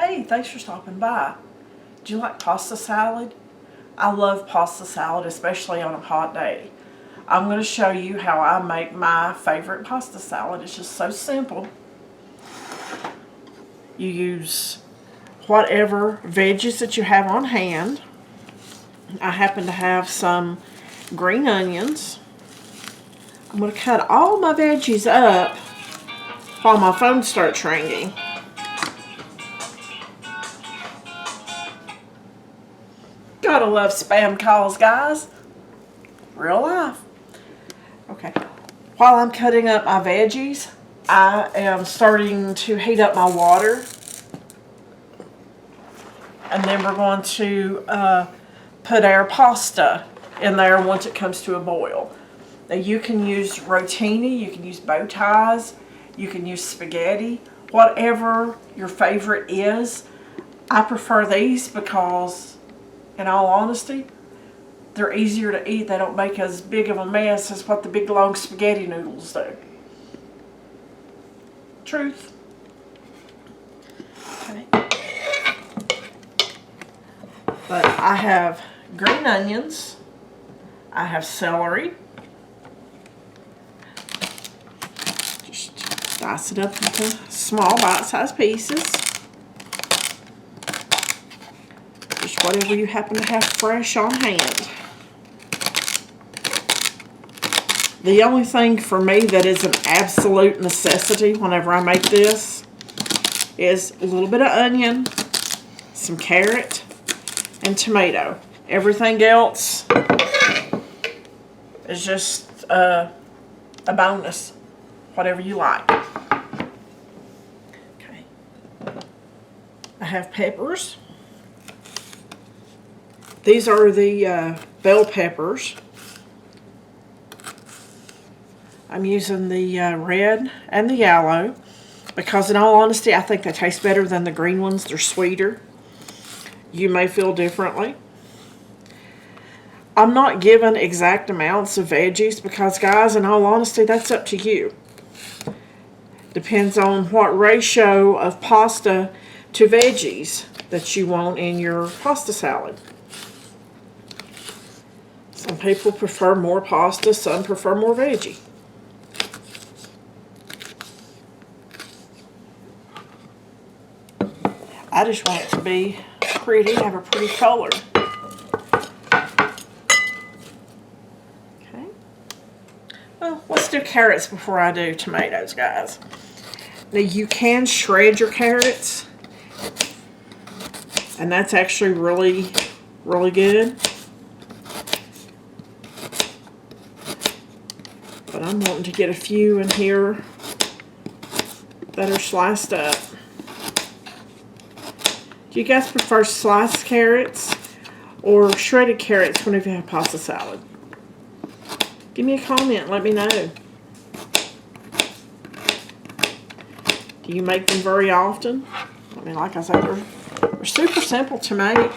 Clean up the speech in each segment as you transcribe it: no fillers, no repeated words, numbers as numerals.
Hey, thanks for stopping by. Do you like pasta salad? I love pasta salad, especially on a hot day. I'm going to show you how I make my favorite pasta salad. It's just so simple. You use whatever veggies that you have on hand. I happen to have some green onions. I'm going to cut all my veggies up while my phone starts ringing. Gotta love spam calls, guys. Real life. Okay. While I'm cutting up my veggies, I am starting to heat up my water. And then we're going to put our pasta in there once it comes to a boil. Now you can use rotini, you can use bow ties, you can use spaghetti, whatever your favorite is. I prefer these because, in all honesty, they're easier to eat. They don't make as big of a mess as what the big long spaghetti noodles do. Truth. Okay. But I have green onions. I have celery. Just dice it up into small bite-sized pieces. Just whatever you happen to have fresh on hand. The only thing for me that is an absolute necessity whenever I make this is a little bit of onion, some carrot, and tomato. Everything else is just a bonus, whatever you like. Okay. I have peppers. These are the bell peppers. I'm using the red and the yellow because, in all honesty, I think they taste better than the green ones. They're sweeter. You may feel differently. I'm not given exact amounts of veggies because, guys, in all honesty, that's up to you. Depends on what ratio of pasta to veggies that you want in your pasta salad. Some people prefer more pasta, some prefer more veggie. I just want it to be pretty, have a pretty color. Okay. Well, let's do carrots before I do tomatoes, guys. Now, you can shred your carrots, and that's actually really, really good. But I'm wanting to get a few in here that are sliced up. Do you guys prefer sliced carrots or shredded carrots whenever you have pasta salad? Give me a comment. Let me know. Do you make them very often? I mean, like I said, they're super simple to make.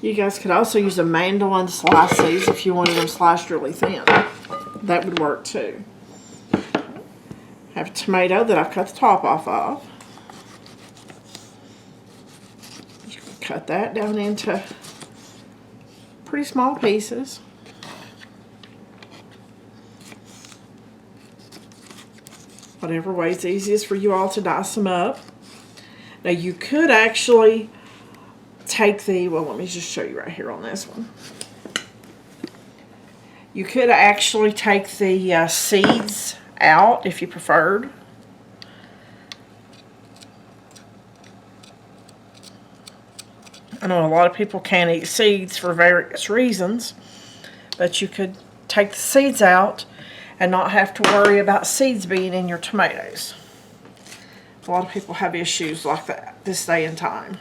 You guys could also use a mandolin to slice these if you wanted them sliced really thin. That would work too. I have a tomato that I've cut the top off of. Just cut that down into pretty small pieces. Whatever way is easiest for you all to dice them up. Now you could actually take the, well, let me just show you right here on this one. You could actually take the seeds out if you preferred. I know a lot of people can't eat seeds for various reasons, but you could take the seeds out and not have to worry about seeds being in your tomatoes. A lot of people have issues like that this day and time.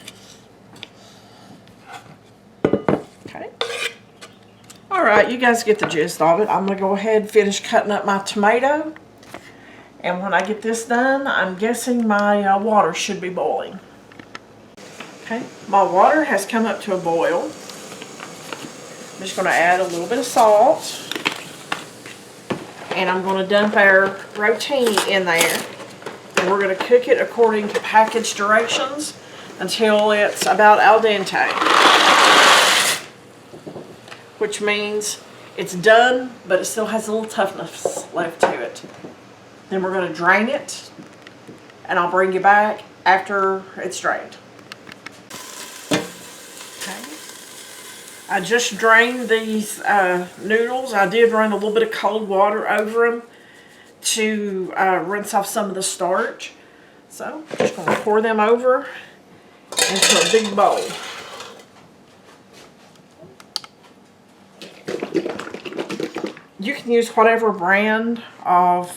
Okay. Alright, you guys get the gist of it. I'm going to go ahead and finish cutting up my tomato. And when I get this done, I'm guessing my water should be boiling. Okay, my water has come up to a boil. I'm just going to add a little bit of salt. And I'm going to dump our rotini in there. And we're going to cook it according to package directions until it's about al dente. Which means it's done, but it still has a little toughness left to it. Then we're going to drain it, and I'll bring you back after it's drained. Okay. I just drained these noodles. I did run a little bit of cold water over them to rinse off some of the starch. So I'm just going to pour them over into a big bowl. You can use whatever brand of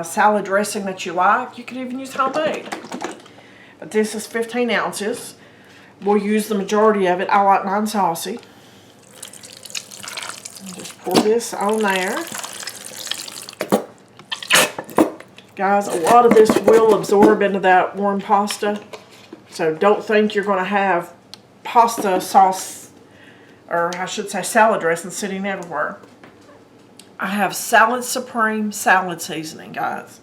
salad dressing that you like. You can even use homemade. But this is 15 ounces. We'll use the majority of it. I like mine saucy. Just pour this on there. Guys, a lot of this will absorb into that warm pasta. So don't think you're going to have pasta sauce, or I should say salad dressing, sitting everywhere. I have Salad Supreme salad seasoning, guys.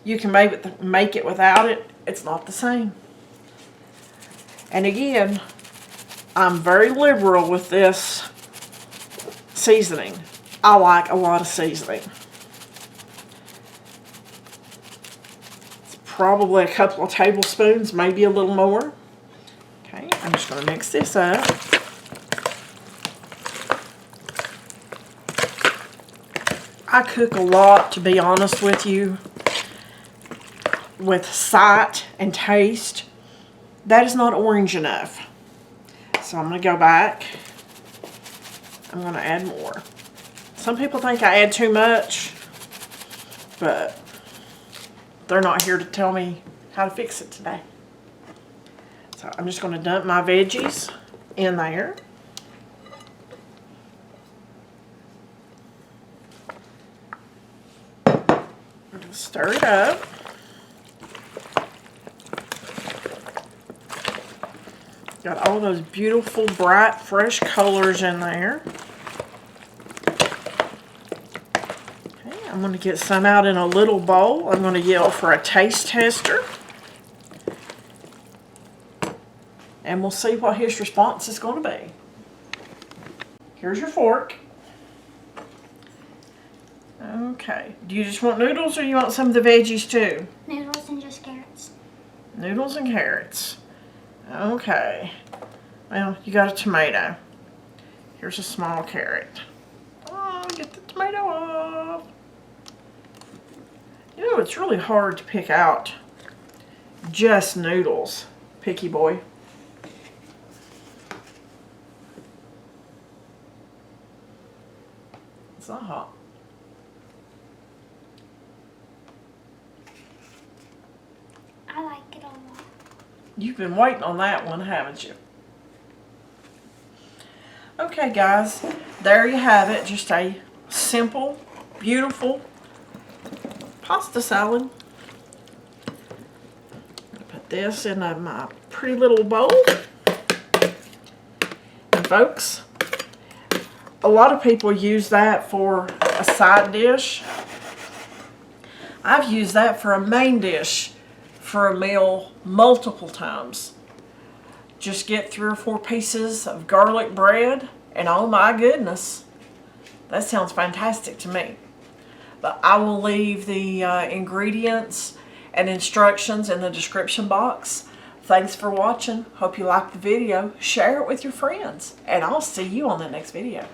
You can make it without it. It's not the same. And again, I'm very liberal with this seasoning. I like a lot of seasoning. It's probably a couple of tablespoons, maybe a little more. Okay, I'm just going to mix this up. I cook a lot, to be honest with you, with sight and taste. That is not orange enough. So I'm going to go back. I'm going to add more. Some people think I add too much, but they're not here to tell me how to fix it today. So I'm just going to dump my veggies in there. Stir it up. Got all those beautiful, bright, fresh colors in there. Okay, I'm going to get some out in a little bowl. I'm going to yell for a taste tester. And we'll see what his response is going to be. Here's your fork. Okay. Do you just want noodles or you want some of the veggies too? Noodles and just carrots. Noodles and carrots. Okay. Well, you got a tomato. Here's a small carrot. Oh, get the tomato off. You know, it's really hard to pick out just noodles, picky boy. It's not hot. I like it a lot. You've been waiting on that one, haven't you? Okay, guys, there you have it. Just a simple, beautiful pasta salad. Put this in my pretty little bowl. And folks, a lot of people use that for a side dish. I've used that for a main dish for a meal multiple times. Just get 3 or 4 pieces of garlic bread and oh my goodness, that sounds fantastic to me. But I will leave the ingredients and instructions in the description box. Thanks for watching. Hope you liked the video. Share it with your friends and I'll see you on the next video.